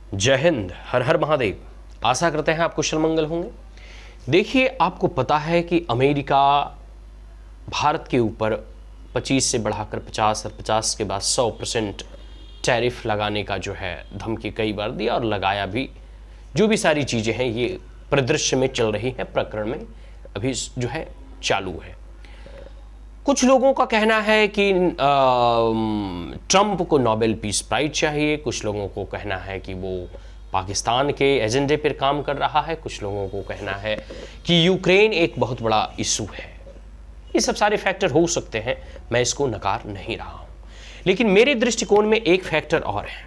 जय हिंद, हर हर महादेव। आशा करते हैं आप कुशल मंगल होंगे। देखिए, आपको पता है कि अमेरिका भारत के ऊपर 25 से बढ़ाकर 50 और 50 के बाद 100% टैरिफ लगाने का जो है धमकी कई बार दिया और लगाया भी। जो भी सारी चीज़ें हैं ये परिदृश्य में चल रही हैं, प्रकरण में अभी जो है चालू है। कुछ लोगों का कहना है कि ट्रंप को नोबेल पीस प्राइज चाहिए, कुछ लोगों को कहना है कि वो पाकिस्तान के एजेंडे पर काम कर रहा है, कुछ लोगों को कहना है कि यूक्रेन एक बहुत बड़ा इशू है। ये सब सारे फैक्टर हो सकते हैं, मैं इसको नकार नहीं रहा हूं, लेकिन मेरे दृष्टिकोण में एक फैक्टर और है,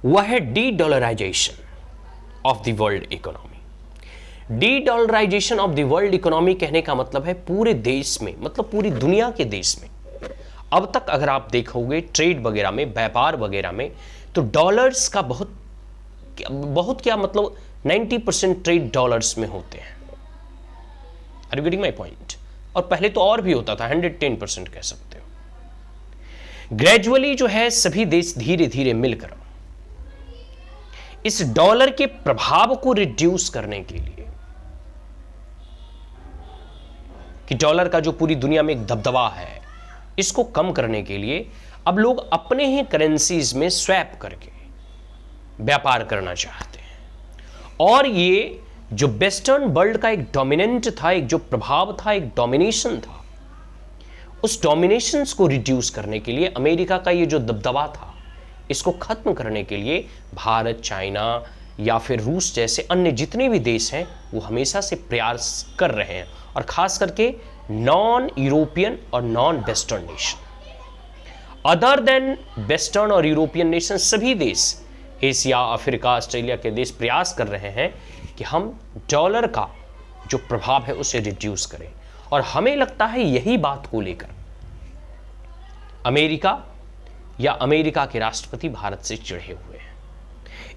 वह है dedollarisation of the world economy. Dedollarisation of the world economy कहने का मतलब है पूरे देश में, मतलब पूरी दुनिया के देश में अब तक अगर आप देखोगे ट्रेड वगैरह में, व्यापार वगैरह में, तो डॉलर्स का बहुत क्या मतलब 90% ट्रेड डॉलर्स में होते हैं। Are you getting my point? और पहले तो और भी होता था, 110% कह सकते हो। ग्रेजुअली जो है सभी देश धीरे धीरे मिलकर इस डॉलर के प्रभाव को रिड्यूस करने के लिए, कि डॉलर का जो पूरी दुनिया में एक दबदबा है, इसको कम करने के लिए अब लोग अपने ही करेंसीज में स्वैप करके व्यापार करना चाहते हैं। और ये जो वेस्टर्न वर्ल्ड का एक डोमिनेंट था, एक जो प्रभाव था, एक डोमिनेशन था, उस डोमिनेशंस को रिड्यूस करने के लिए, अमेरिका का ये जो दबदबा था, इसको खत्म करने के लिए भारत, चाइना या फिर रूस जैसे अन्य जितने भी देश हैं वो हमेशा से प्रयास कर रहे हैं, और खास करके नॉन यूरोपियन और non western nation, other than western और यूरोपियन नेशन, सभी देश, एशिया, अफ्रीका, ऑस्ट्रेलिया के देश प्रयास कर रहे हैं कि हम डॉलर का जो प्रभाव है उसे रिड्यूस करें। और हमें लगता है यही बात को लेकर अमेरिका या अमेरिका के राष्ट्रपति भारत से चिढ़े हुए हैं।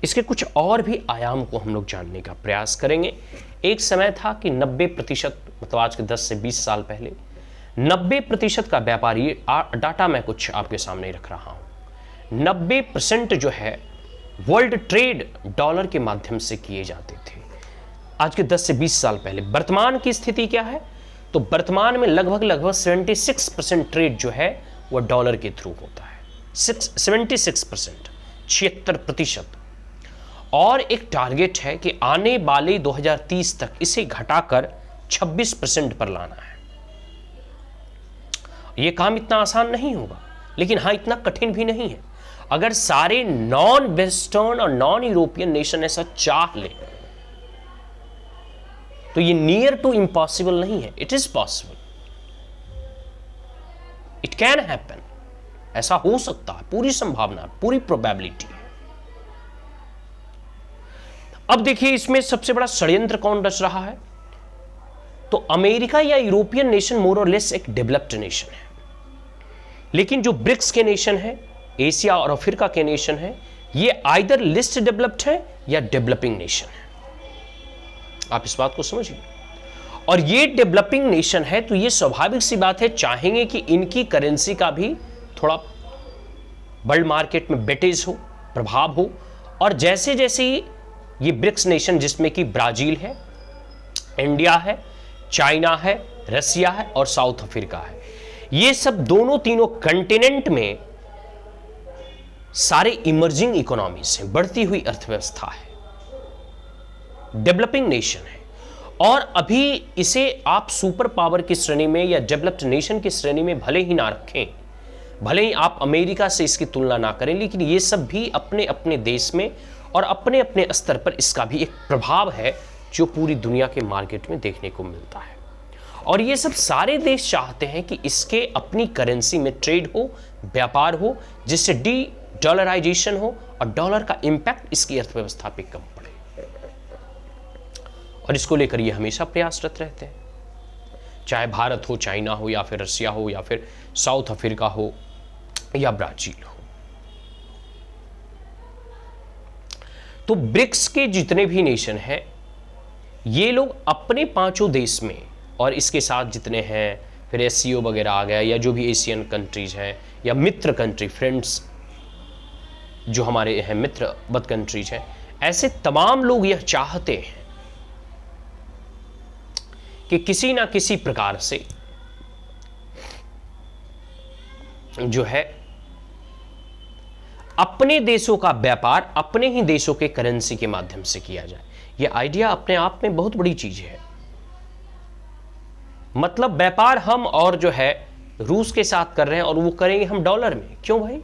इसके कुछ और भी आयाम को हम लोग जानने का प्रयास करेंगे। एक समय था कि 90%, मतलब आज के 10 से 20 साल पहले 90% का व्यापार, ये डाटा मैं कुछ आपके सामने रख रहा हूं, 90% जो है वर्ल्ड ट्रेड डॉलर के माध्यम से किए जाते थे आज के 10 से 20 साल पहले। वर्तमान की स्थिति क्या है? तो वर्तमान में लगभग 76% ट्रेड जो है वह डॉलर के थ्रू होता है। 76%, 76%। और एक टारगेट है कि आने वाले 2030 तक इसे घटाकर 26% पर लाना है। यह काम इतना आसान नहीं होगा, लेकिन हाँ इतना कठिन भी नहीं है। अगर सारे नॉन वेस्टर्न और नॉन यूरोपियन नेशन ऐसा चाह ले तो ये नियर टू इम्पॉसिबल नहीं है, it is possible, it can happen. ऐसा हो सकता है, पूरी संभावना, पूरी प्रोबेबिलिटी है। अब देखिए इसमें सबसे बड़ा षड्यंत्र कौन रच रहा है? तो अमेरिका या यूरोपियन नेशन मोर और लेस एक डेवलप्ड नेशन है, लेकिन जो ब्रिक्स के नेशन है, एशिया और अफ्रीका के नेशन है, ये आइदर लिस्ट डेवलप्ड है या डेवलपिंग नेशन है। आप इस बात को समझिए। और ये डेवलपिंग नेशन है तो ये स्वाभाविक सी बात है, चाहेंगे कि इनकी करेंसी का भी थोड़ा वर्ल्ड मार्केट में वेटेज हो, प्रभाव हो। और जैसे जैसे ये ब्रिक्स नेशन, जिसमें कि ब्राजील है, इंडिया है, चाइना है, रसिया है और साउथ अफ्रीका है, ये सब दोनों तीनों कंटिनेंट में सारे इमर्जिंग इकोनॉमीज हैं, बढ़ती हुई अर्थव्यवस्था है, डेवलपिंग नेशन है। और अभी इसे आप सुपर पावर की श्रेणी में या डेवलप्ड नेशन की श्रेणी में भले ही ना रखें, भले ही आप अमेरिका से इसकी तुलना ना करें, लेकिन ये सब भी अपने अपने देश में और अपने अपने स्तर पर इसका भी एक प्रभाव है जो पूरी दुनिया के मार्केट में देखने को मिलता है। और ये सब सारे देश चाहते हैं कि इसके अपनी करेंसी में ट्रेड हो, व्यापार हो, जिससे डी डॉलराइजेशन हो और डॉलर का इंपैक्ट इसकी अर्थव्यवस्था पे कम पड़े। और इसको लेकर ये हमेशा प्रयासरत रहते हैं, चाहे भारत हो, चाइना हो, या फिर रसिया हो, या फिर साउथ अफ्रीका हो, या ब्राजील हो। तो ब्रिक्स के जितने भी नेशन हैं, ये लोग अपने पांचों देश में, और इसके साथ जितने हैं, फिर एससीओ वगैरह आ गया, या जो भी एशियन कंट्रीज हैं या मित्र कंट्री, फ्रेंड्स, जो हमारे हैं मित्रवत कंट्रीज हैं, ऐसे तमाम लोग यह चाहते हैं कि किसी ना किसी प्रकार से जो है अपने देशों का व्यापार अपने ही देशों के करेंसी के माध्यम से किया जाए। यह आइडिया अपने आप में बहुत बड़ी चीज है। मतलब व्यापार हम और जो है रूस के साथ कर रहे हैं और वो करेंगे हम डॉलर में। क्यों भाई?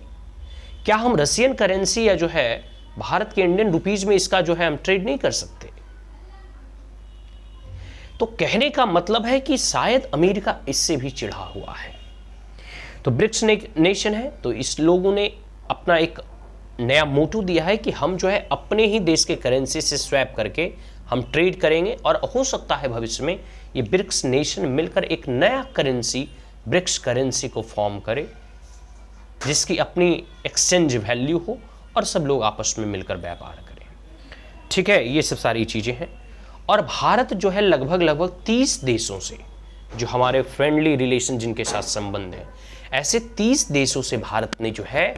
क्या हम रशियन करेंसी या जो है भारत के इंडियन रुपीज में इसका जो है हम ट्रेड नहीं कर सकते? तो कहने का मतलब है कि शायद अमेरिका इससे भी चिढ़ा हुआ है। तो ब्रिक्स नेशन है, तो इस लोगों ने अपना एक नया मोटो दिया है कि हम जो है अपने ही देश के करेंसी से स्वैप करके हम ट्रेड करेंगे, और हो सकता है भविष्य में ये ब्रिक्स नेशन मिलकर एक नया करेंसी ब्रिक्स करेंसी को फॉर्म करे, जिसकी अपनी एक्सचेंज वैल्यू हो और सब लोग आपस में मिलकर व्यापार करें। ठीक है, ये सब सारी चीजें हैं। और भारत जो है लगभग 30 देशों से, जो हमारे फ्रेंडली रिलेशन जिनके साथ संबंध है, ऐसे 30 देशों से भारत ने जो है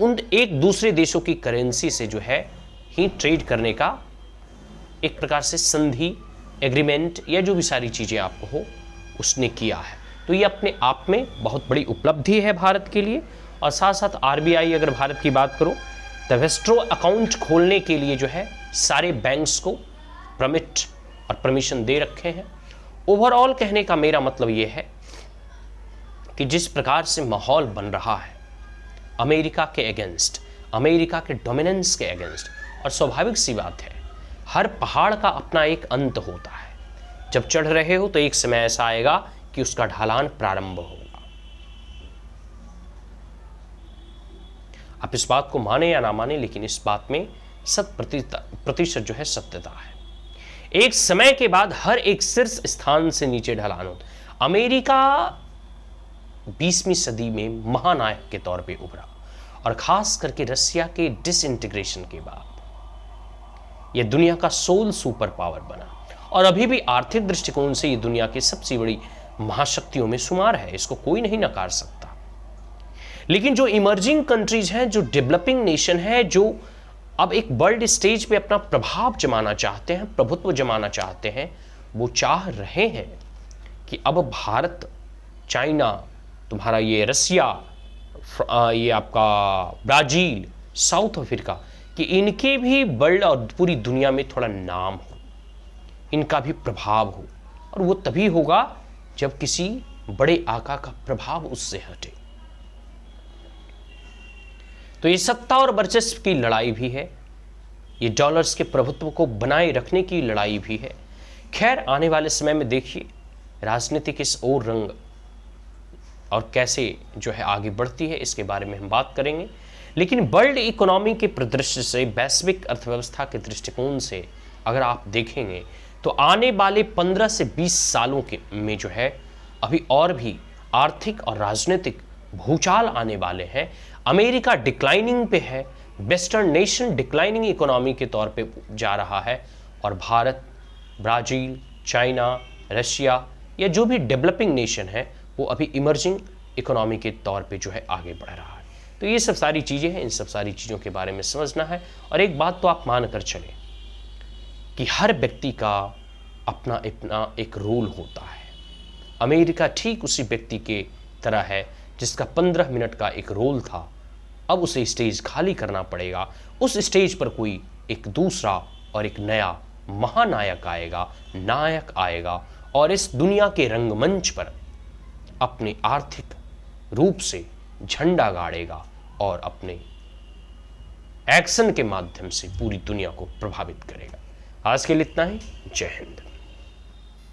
उन एक दूसरे देशों की करेंसी से जो है ही ट्रेड करने का एक प्रकार से संधि, एग्रीमेंट या जो भी सारी चीजें आपको हो उसने किया है। तो ये अपने आप में बहुत बड़ी उपलब्धि है भारत के लिए। और साथ साथ आरबीआई, अगर भारत की बात करो तो वेस्ट्रो अकाउंट खोलने के लिए जो है सारे बैंक्स को परमिट और परमिशन दे रखे हैं। ओवरऑल कहने का मेरा मतलब ये है कि जिस प्रकार से माहौल बन रहा है अमेरिका के अगेंस्ट, अमेरिका के डोमिनेंस के अगेंस्ट, और स्वाभाविक सी बात है हर पहाड़ का अपना एक अंत होता है। जब चढ़ रहे हो तो एक समय ऐसा आएगा कि उसका ढलान प्रारंभ होगा। आप इस बात को माने या ना माने, लेकिन इस बात में 100% जो है सत्यता है। एक समय के बाद हर एक शीर्ष स्थान से नीचे ढलान होता। अमेरिका 20वीं सदी में महानायक के तौर पे उभरा, और खास करके रशिया के डिसइंटीग्रेशन के बाद यह दुनिया का सोल सुपर पावर बना, और अभी भी आर्थिक दृष्टिकोण से यह दुनिया की सबसे बड़ी महाशक्तियों में शुमार है। इसको कोई नहीं नकार सकता। लेकिन जो इमर्जिंग कंट्रीज हैं, जो डेवलपिंग नेशन है, जो अब एक वर्ल्ड स्टेज पे अपना प्रभाव जमाना चाहते हैं, प्रभुत्व जमाना चाहते हैं, वो चाह रहे हैं कि अब भारत, चाइना, तुम्हारा ये रसिया, ये आपका ब्राजील, साउथ अफ्रीका, कि इनके भी वर्ल्ड और पूरी दुनिया में थोड़ा नाम हो, इनका भी प्रभाव हो। और वो तभी होगा जब किसी बड़े आका का प्रभाव उससे हटे। तो ये सत्ता और वर्चस्व की लड़ाई भी है, ये डॉलर्स के प्रभुत्व को बनाए रखने की लड़ाई भी है। खैर, आने वाले समय में देखिए राजनीति किस और रंग और कैसे जो है आगे बढ़ती है, इसके बारे में हम बात करेंगे। लेकिन वर्ल्ड इकोनॉमी के परिदृश्य से, वैश्विक अर्थव्यवस्था के दृष्टिकोण से अगर आप देखेंगे तो आने वाले 15 से 20 सालों के में जो है अभी और भी आर्थिक और राजनीतिक भूचाल आने वाले हैं। अमेरिका डिक्लाइनिंग पे है, वेस्टर्न नेशन डिक्लाइनिंग इकोनॉमी के तौर पे जा रहा है, और भारत, ब्राजील, चाइना, रशिया या जो भी डेवलपिंग नेशन है वो अभी इमर्जिंग इकोनॉमी के तौर पे जो है आगे बढ़ रहा है। तो ये सब सारी चीज़ें हैं, इन सब सारी चीज़ों के बारे में समझना है। और एक बात तो आप मान कर चलें कि हर व्यक्ति का अपना अपना एक रोल होता है। अमेरिका ठीक उसी व्यक्ति के तरह है जिसका 15 मिनट का एक रोल था, अब उसे स्टेज खाली करना पड़ेगा। उस स्टेज पर कोई एक दूसरा और एक नया महानायक आएगा, नायक आएगा, और इस दुनिया के रंगमंच पर अपने आर्थिक रूप से झंडा गाड़ेगा और अपने एक्शन के माध्यम से पूरी दुनिया को प्रभावित करेगा। आज के लिए इतना ही। जय हिंद।